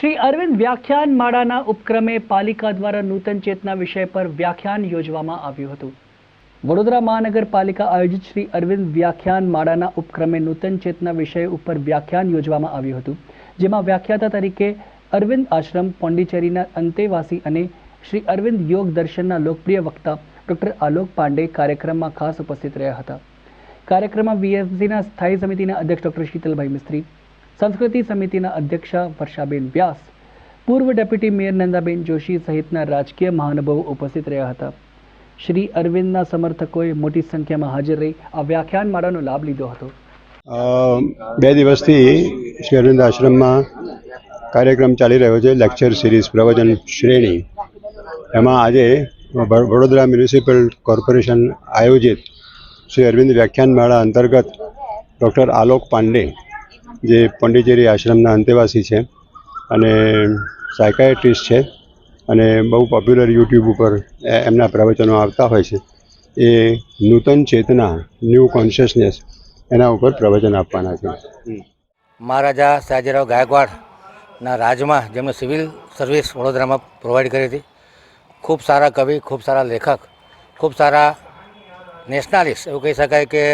શ્રી અરવિંદ વ્યાખ્યાન માળાના ઉપક્રમે પાલિકા દ્વારા નૂતન ચેતના વિષય પર વ્યાખ્યાન યોજવામાં આવ્યું હતું। વડોદરા મહાનગરપાલિકા આયોજિત શ્રી અરવિંદ વ્યાખ્યાન માળાના ઉપક્રમે નૂતન ચેતના વિષય ઉપર વ્યાખ્યાન યોજવામાં આવ્યું હતું, જેમાં વ્યાખ્યાતા તરીકે અરવિંદ આશ્રમ પોંડિચેરીના અંતેવાસી અને શ્રી અરવિંદ યોગ દર્શનના લોકપ્રિય વક્તા ડોક્ટર આલોક પાંડે કાર્યક્રમમાં ખાસ ઉપસ્થિત રહ્યા હતા। કાર્યક્રમમાં વીએમસીના સ્થાયી સમિતિના અધ્યક્ષ ડોક્ટર શીતલભાઈ મિસ્ત્રી, संस्कृति समितिना अध्यक्ष वर्षाबेन व्यास, पूर्व डेप्यूटी मेयर नंदाबेन जोशी सहितना राजकीय महानुभावो उपस्थित रह्या हता। श्री अरविंदना समर्थकोए मोटी संख्यामां हाजर रही आ व्याख्यान माळानो लाभ लीधो हतो। 2 દિવસથી શ્રી અરવિંદ આશ્રમમાં કાર્યક્રમ ચાલી રહ્યો છે, લેક્ચર સિરીઝ પ્રવચન શ્રેણી। એમાં આજે વડોદરા મ્યુનિસિપલ કોર્પોરેશન આયોજિત શ્રી અરવિંદ વ્યાખ્યાન માળા અંતર્ગત ડૉક્ટર આલોક પાંડે, જે પોંડિચેરી આશ્રમના અંતેવાસી છે અને સાયકાયટ્રિસ્ટ છે અને બહુ પોપ્યુલર યુટ્યુબ ઉપર એમના પ્રવચનો આવતા હોય છે, એ નૂતન ચેતના, ન્યૂ કોન્શિયસનેસ, એના ઉપર પ્રવચન આપવાના છે। મહારાજા સયાજીરાવ ગાયકવાડના રાજમાં જેમણે સિવિલ સર્વિસ વડોદરામાં પ્રોવાઈડ કરી હતી। ખૂબ સારા કવિ, ખૂબ સારા લેખક, ખૂબ સારા નેશનાલિસ્ટ, એવું કહી શકાય કે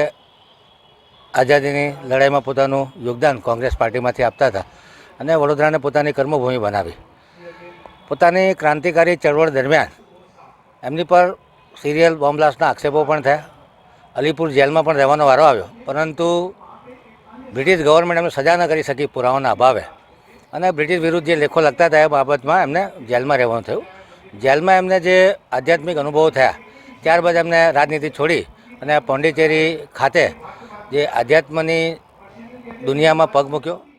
આઝાદીની લડાઈમાં પોતાનું યોગદાન કોંગ્રેસ પાર્ટીમાંથી આપતા હતા અને વડોદરાને પોતાની કર્મભૂમિ બનાવી। પોતાની ક્રાંતિકારી ચળવળ દરમિયાન એમની પર સિરિયલ બોમ્બ બ્લાસ્ટના આક્ષેપો પણ થયા, અલીપુર જેલમાં પણ રહેવાનો વારો આવ્યો, પરંતુ બ્રિટિશ ગવર્મેન્ટ એમને સજા ન કરી શકી પુરાવાના અભાવે, અને બ્રિટિશ વિરુદ્ધ જે લેખો લખતા હતા એ બાબતમાં એમને જેલમાં રહેવાનું થયું। જેલમાં એમને જે આધ્યાત્મિક અનુભવો થયા, ત્યારબાદ એમને રાજનીતિ છોડી અને પોંડિચેરી ખાતે જે આધ્યાત્મની દુનિયામાં પગ મૂક્યો।